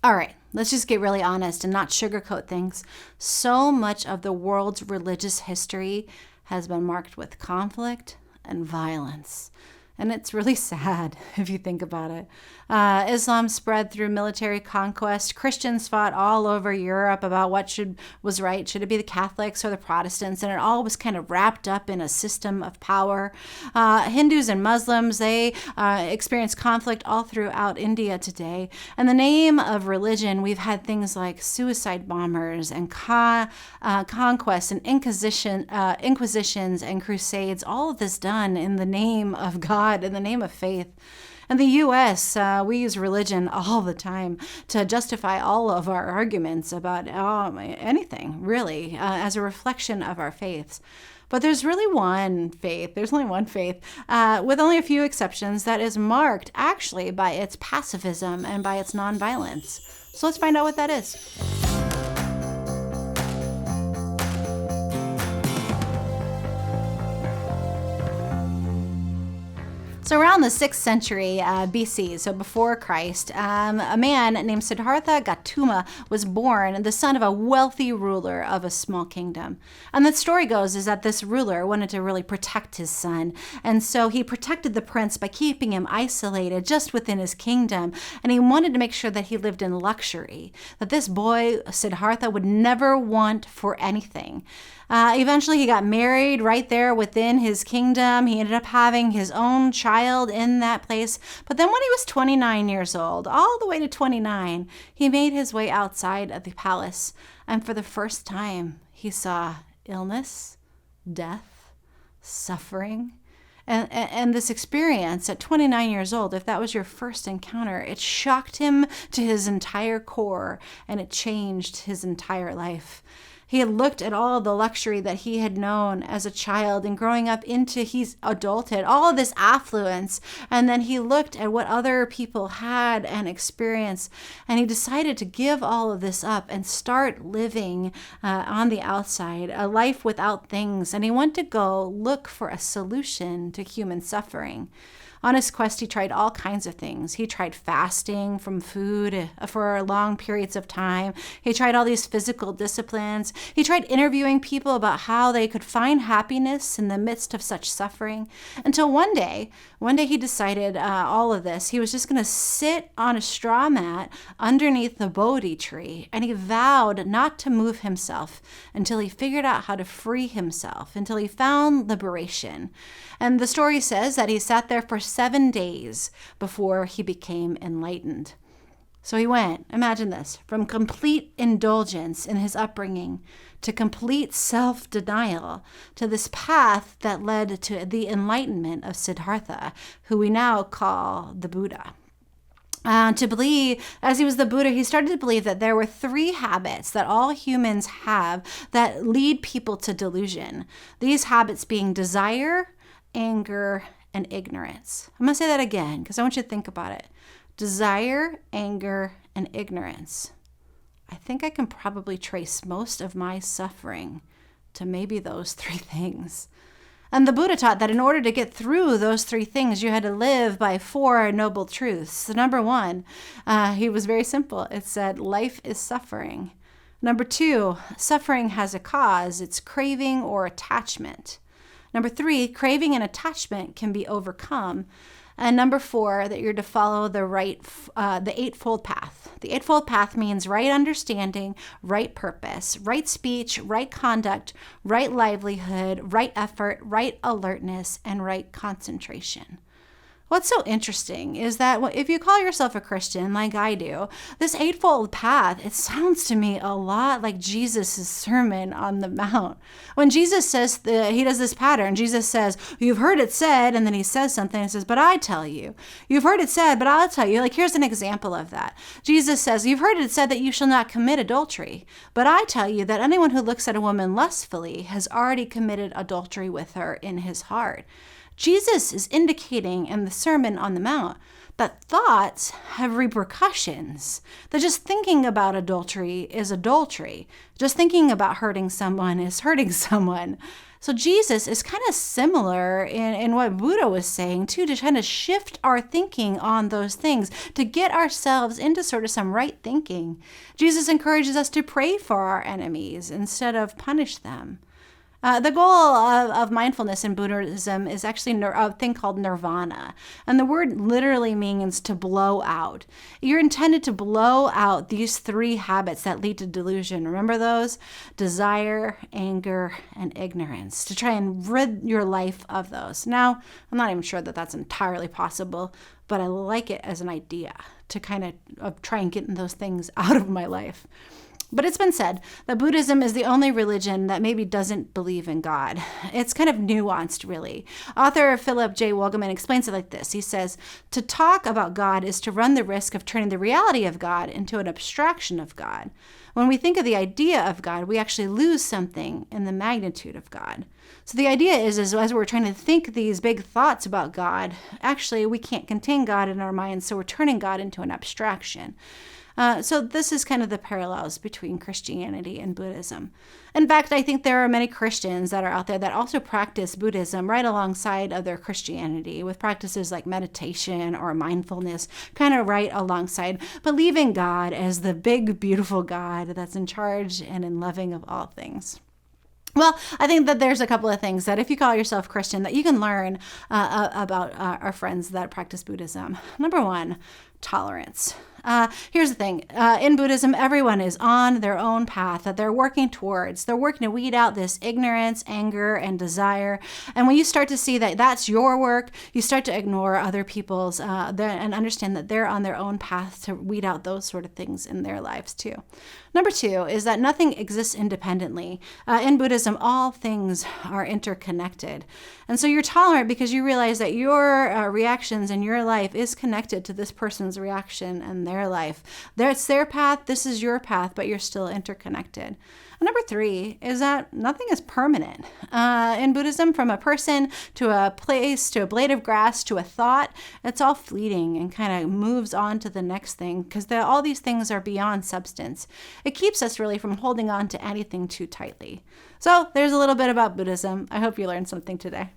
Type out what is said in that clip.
All right, let's just get really honest and not sugarcoat things. So much of the world's religious history has been marked with conflict and violence. And it's really sad if you think about it. Islam spread through military conquest. Christians fought all over Europe about what was right. Should it be the Catholics or the Protestants? And it all was kind of wrapped up in a system of power. Hindus and Muslims, they experienced conflict all throughout India today. In the name of religion, we've had things like suicide bombers and conquest and inquisitions and crusades, all of this done in the name of God, in the name of faith. In the U.S., we use religion all the time to justify all of our arguments about anything, really, as a reflection of our faiths. But there's really one faith, there's only one faith, with only a few exceptions, that is marked actually by its pacifism and by its nonviolence. So let's find out what that is. So around the 6th century BC, so before Christ, a man named Siddhartha Gautama was born, the son of a wealthy ruler of a small kingdom. And the story goes is that this ruler wanted to really protect his son. And so he protected the prince by keeping him isolated just within his kingdom. And he wanted to make sure that he lived in luxury, that this boy, Siddhartha, would never want for anything. Eventually, he got married right there within his kingdom. He ended up having his own child in that place. But then when he was 29 years old, all the way to 29, he made his way outside of the palace. And for the first time, he saw illness, death, suffering. And this experience at 29 years old, if that was your first encounter, it shocked him to his entire core, and it changed his entire life. He had looked at all the luxury that he had known as a child and growing up into his adulthood, all of this affluence. And then he looked at what other people had and experienced, and he decided to give all of this up and start living on the outside, a life without things. And he wanted to go look for a solution to human suffering. On his quest, he tried all kinds of things. He tried fasting from food for long periods of time. He tried all these physical disciplines. He tried interviewing people about how they could find happiness in the midst of such suffering. Until one day he decided all of this. He was just going to sit on a straw mat underneath the Bodhi tree, and he vowed not to move himself until he figured out how to free himself, until he found liberation. And the story says that he sat there for 7 days before he became enlightened. So he went, imagine this, from complete indulgence in his upbringing to complete self-denial to this path that led to the enlightenment of Siddhartha, who we now call the Buddha. To believe, as he was the Buddha, he started to believe that there were 3 habits that all humans have that lead people to delusion. These habits being desire, anger, and ignorance. I'm going to say that again because I want you to think about it. Desire, anger, and ignorance. I think I can probably trace most of my suffering to maybe those 3 things. And the Buddha taught that in order to get through those 3 things, you had to live by 4 noble truths. So number 1, he was very simple. It said, life is suffering. Number 2, suffering has a cause. It's craving or attachment. Number 3, craving and attachment can be overcome. And number 4, that you're to follow the Eightfold Path. The Eightfold Path means right understanding, right purpose, right speech, right conduct, right livelihood, right effort, right alertness, and right concentration. What's so interesting is that if you call yourself a Christian like I do, this Eightfold Path, it sounds to me a lot like Jesus' Sermon on the Mount. When Jesus says, he does this pattern, Jesus says, you've heard it said, and then he says something and says, but I tell you. You've heard it said, but I'll tell you. Like, here's an example of that. Jesus says, you've heard it said that you shall not commit adultery, but I tell you that anyone who looks at a woman lustfully has already committed adultery with her in his heart. Jesus is indicating in the Sermon on the Mount that thoughts have repercussions, that just thinking about adultery is adultery. Just thinking about hurting someone is hurting someone. So Jesus is kind of similar in what Buddha was saying too, to kind of shift our thinking on those things, to get ourselves into sort of some right thinking. Jesus encourages us to pray for our enemies instead of punish them. The goal of mindfulness in Buddhism is actually a thing called nirvana. And the word literally means to blow out. You're intended to blow out these 3 habits that lead to delusion. Remember those? Desire, anger, and ignorance. To try and rid your life of those. Now, I'm not even sure that that's entirely possible, but I like it as an idea to kind of try and get those things out of my life. But it's been said that Buddhism is the only religion that maybe doesn't believe in God. It's kind of nuanced, really. Author Philip J. Wogelman explains it like this. He says, to talk about God is to run the risk of turning the reality of God into an abstraction of God. When we think of the idea of God, we actually lose something in the magnitude of God. So the idea is as we're trying to think these big thoughts about God, actually we can't contain God in our minds, so we're turning God into an abstraction. So this is kind of the parallels between Christianity and Buddhism. In fact, I think there are many Christians that are out there that also practice Buddhism right alongside of their Christianity, with practices like meditation or mindfulness kind of right alongside, believing God as the big, beautiful God that's in charge and in loving of all things. Well, I think that there's a couple of things that if you call yourself Christian that you can learn about our friends that practice Buddhism. Number 1, tolerance. Here's the thing. In Buddhism, everyone is on their own path that they're working towards. They're working to weed out this ignorance, anger, and desire. And when you start to see that that's your work, you start to ignore other people's and understand that they're on their own path to weed out those sort of things in their lives too. Number 2 is that nothing exists independently. In Buddhism, all things are interconnected. And so you're tolerant because you realize that your reactions in your life is connected to this person's reaction and their life. It's their path, this is your path, but you're still interconnected. And number 3 is that nothing is permanent. In Buddhism, from a person to a place, to a blade of grass, to a thought, it's all fleeting and kind of moves on to the next thing because all these things are beyond substance. It keeps us really from holding on to anything too tightly. So there's a little bit about Buddhism. I hope you learned something today.